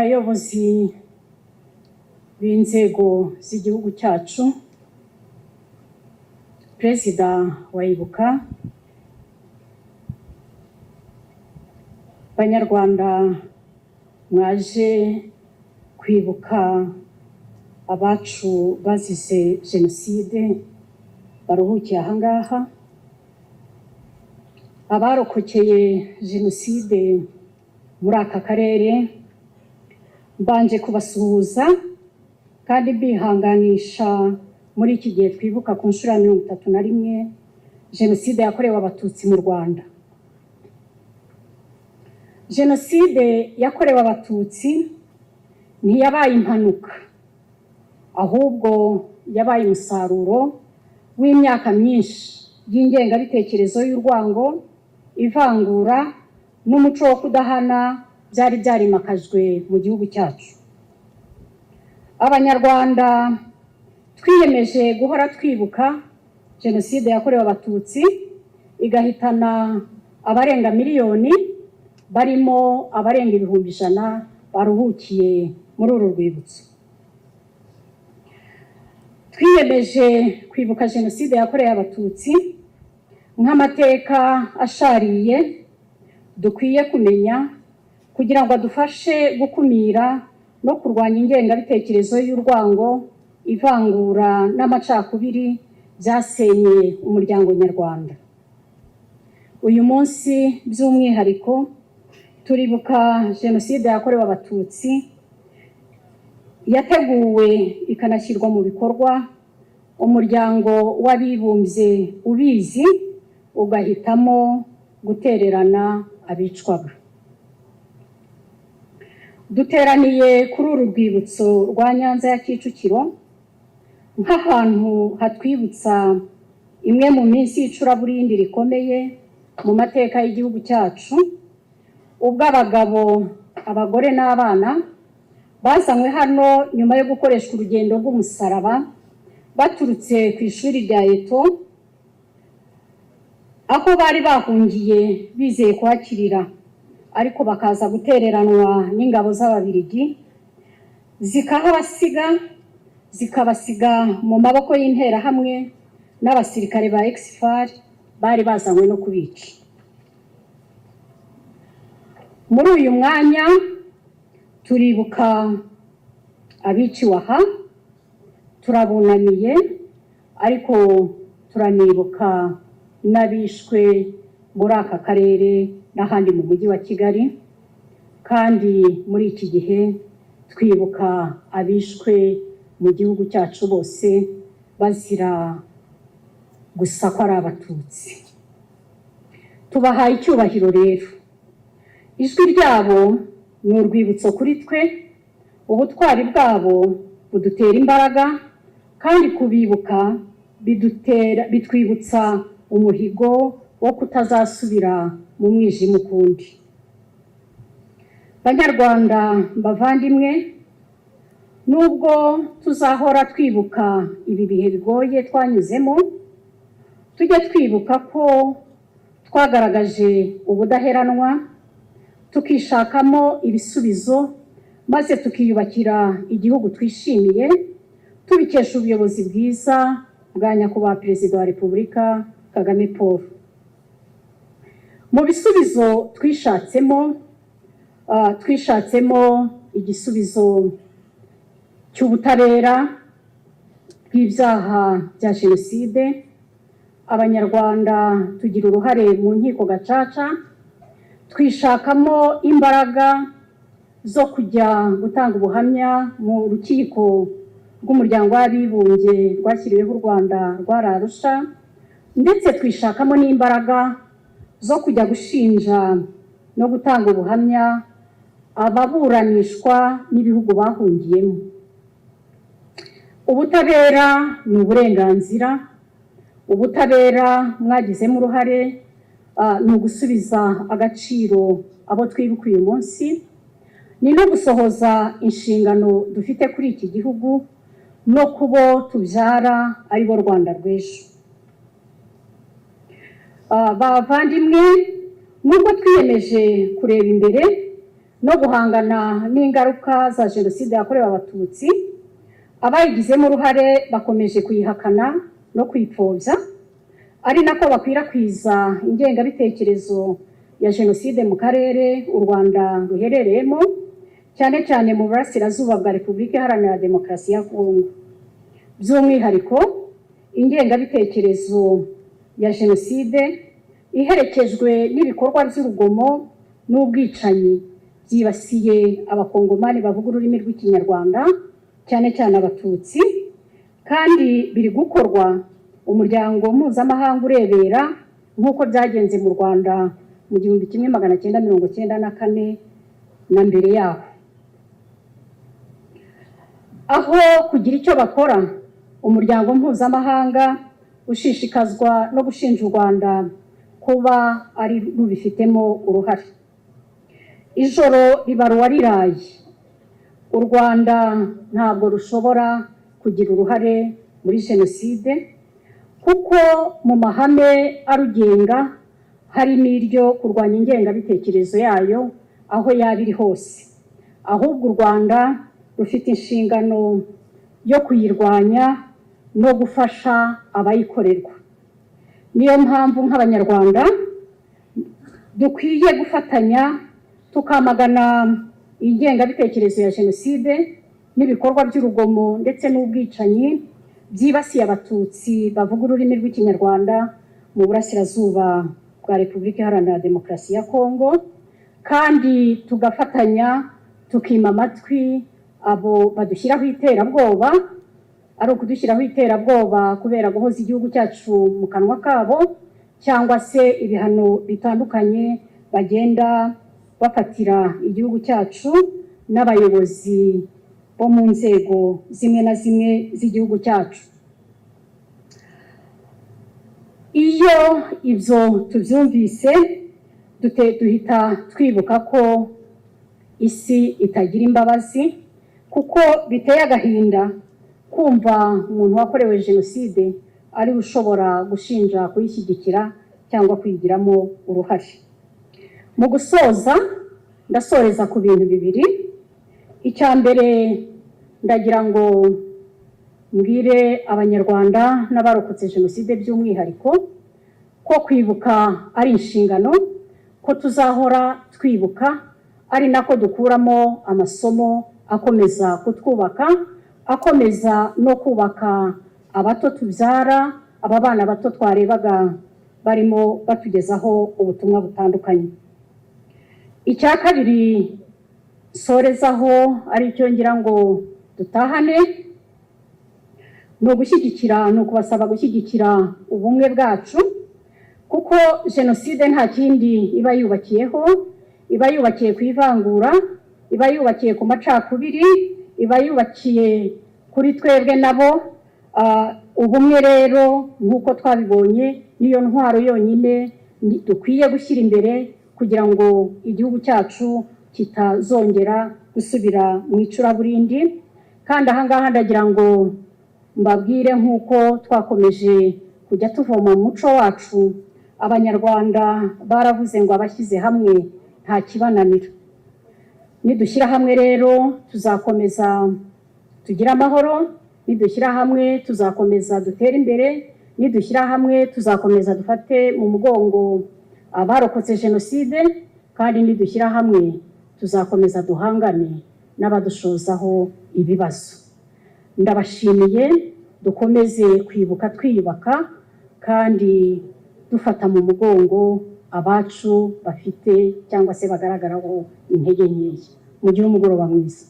bayobozi b'inzego z'igihugu cyacu, Perezida wa Ibuka, Banyarwanda mwaje kwibuka abacu bazize Jenoside baruhukiye ahangaha, abarokokeye Jenoside muri aka karere, mbanje kubasuhuza kandi bihanganisha muri iki gihe twibuka ku nshuro ya 31 Jenoside yakorewe Abatutsi mu Rwanda. Jenoside yakorewe Abatutsi ntiyabaye impanuka, ahubwo yabaye umusaruro w'imyaka myinshi y'ingengabitekerezo y'urwango, ivangura n'umuco wo kudahana byari byarimakajwe mu gihugu cyacu. Abanyarwanda twiyemeje guhora twibuka Jenoside yakorewe Abatutsi igahitana abarenga miliyoni, barimo abarenga 100,000 baruhukiye muri uru rwibutso. Twiyemeje kwibuka Jenoside yakorewe Abatutsi nk'amateka ashariye dukwiye kumenya kugira ngo adufashe gukumira no kurwanya ingengabitekerezo y'urwango, ivangura n'amacakubiri byasenye umuryango nyarwanda. Uyu munsi by'umwihariko turibuka Jenoside yakorewe Abatutsi yateguwe ikanashyirwa mu bikorwa, umuryango w'abibumbye ubizi ugahitamo gutererana abicwaga. Duteraniye kuri uru rwibutso rwa Nyanza ya Kicukiro nk'ahantu hatwibutsa imwe mu minsi y'icuraburindi rikomeye mu mateka y'igihugu cyacu, ubwo abagabo, abagore n'abana bazanywe hano nyuma yo gukoresha urugendo rw'umusaraba baturutse ku ishuri rya Eto, aho bari bahungiye bizeye kuhakirira, ariko bakaza gutereranwa n'ingabo z'Ababiligi zikabasiga mu maboko y'interahamwe n'abasirikare ba Exfar bari bazanywe no kubica. Muri uyu mwanya turibuka abiciwe aha, turabunamiye, ariko turanibuka n'abishwe muri aka karere n'ahandi mu mujyi wa Kigali, kandi muri iki gihe twibuka abishwe mu gihugu cyacu bose bazira gusa ko ari Abatutsi. Tubahaye icyubahiro rero, ijwi ryabo ni urwibutso kuri twe, ubutwari bwabo budutera imbaraga, kandi kubibuka bitwibutsa umuhigo wo kutazasubira mu mwijima ukundi. Banyarwanda bavandimwe, nubwo tuzahora twibuka ibi bihe bigoye twanyuzemo, tujye twibuka ko twagaragaje ubudaheranwa, tukishakamo ibisubizo, maze tukiyubakira igihugu twishimiye, tubikesha ubuyobozi bwiza bwa Nyakubahwa Perezida wa Repubulika Kagame Paul. Mu bisubizo twishatsemo igisubizo cy'ubutabera bw'ibyaha bya Jenoside. Abanyarwanda tugira uruhare mu nkiko gacaca, twishakamo imbaraga zo kujya gutanga ubuhamya mu rukiko rw'umuryango w'abibumbye rwashyiriweho u Rwanda rwa Arusha, ndetse twishakamo n'imbaraga zo kujya gushinja no gutanga ubuhamya ababuranishwa n'ibihugu bahungiyemo. Ubutabera ni uburenganzira, ubutabera mwagizemo uruhare ni ugusubiza agaciro abo twibuka uyu munsi, ni no gusohoza inshingano dufite kuri iki gihugu no kubo tubyara ari bo Rwanda rw'ejo. Bavandimwe, nubwo twiyemeje kureba imbere, no guhangana n'ingaruka za jenoside yakorewe abatutsi, abayigizemo uruhare bakomeje kuyihakana no kwipfobya, ari nako bakwirakwiza ingengabitekerezo ya jenoside mu karere u Rwanda ruherereyemo, cyane cyane mu burasirazuba bwa Repubulika Iharanira Demokarasi ya Kongo. By'umwihariko ingengabitekerezo ya jenoside iherekejwe n'ibikorwa by'urugomo n'ubwicanyi byibasiye abakongomani bavuga ururimi rw'Ikinyarwanda, cyane cyane abatutsi, kandi biri gukorwa umuryango mpuzamahanga urebera nk'uko byagenze mu Rwanda mu 1994 na mbere yaho. Aho kugira icyo bakora, umuryango mpuzamahanga ushishikazwa no gushinja u Rwanda kuba ari rubifitemo uruhare. Ijoro ribaruwa riraye, u Rwanda ntabwo rushobora kugira uruhare muri jenoside, kuko mu mahame arugenga harimo iryo kurwanya ingengabitekerezo yayo aho yaba iri hose. Ahubwo u Rwanda rufite inshingano yo kuyirwanya no gufasha abayikorerwa. Niyo mpamvu nk'Abanyarwanda dukwiye gufatanya tukamagana ingengabitekerezo ya jenoside n'ibikorwa by'urugomo ndetse n'ubwicanyi byibasiye abatutsi bavuga ururimi rw'Ikinyarwanda mu burasirazuba bwa Repubulika Iharanira Demokarasi ya Kongo, kandi tugafatanya tukima amatwi abo badushyiraho iterabwoba, ari ukudushyiraho iterabwoba kubera guhoza igihugu cyacu mu kanwa kabo, cyangwa se ibihano bitandukanye bagenda bafatira igihugu cyacu n'abayobozi bo mu nzego zimwe na zimwe z'igihugu cyacu. Iyo ibyo tubyumvise duhita twibuka ko isi itagira imbabazi, kuko biteye agahinda kumva umuntu wakorewe jenoside ari ushobora gushinja kuyishyigikira cyangwa kwigiramo uruhare. Mu gusoza, ndasoreza ku bintu bibiri. Icya mbere, ndagira ngo mbwire Abanyarwanda n'abarokotse jenoside by'umwihariko ko kwibuka ari inshingano, ko tuzahora twibuka, ari nako dukuramo amasomo akomeza kutwubaka, akomeza no kubaka abato tubyara, aba bana bato twarebaga barimo batugezaho ubutumwa butandukanye. Icya kabiri sorezaho ari cyo ngira ngo dutahane, no gushyigikira, no kubasaba gushyigikira ubumwe bwacu, kuko jenoside nta kindi iba yubakiyeho, iba yubakiye ku ivangura, iba yubakiye ku macakubiri, iba yubakiye kuri twebwe nabo. Ubumwe rero nk'uko twabibonye niyo ntwaro yonyine dukwiye gushyira imbere kugira ngo igihugu cyacu kitazongera gusubira mu icuraburindi. Kandi ahangaha ndagira ngo mbabwire nk'uko twakomeje kujya tuvoma mu muco wacu, Abanyarwanda baravuze ngo abashyize hamwe nta kibananira. Nidushyira hamwe rero tuzakomeza tugire amahoro, nidushyira hamwe tuzakomeza dutere imbere, nidushyira hamwe tuzakomeza dufate mu mugongo abarokotse jenoside, kandi nidushyira hamwe tuzakomeza duhangane n'abadushozaho ibibazo. Ndabashimiye, dukomeze kwibuka twiyubaka kandi dufata mu mugongo abacu bafite cyangwa se bagaragaraho intege nkeya. Mugire umugoroba mwiza.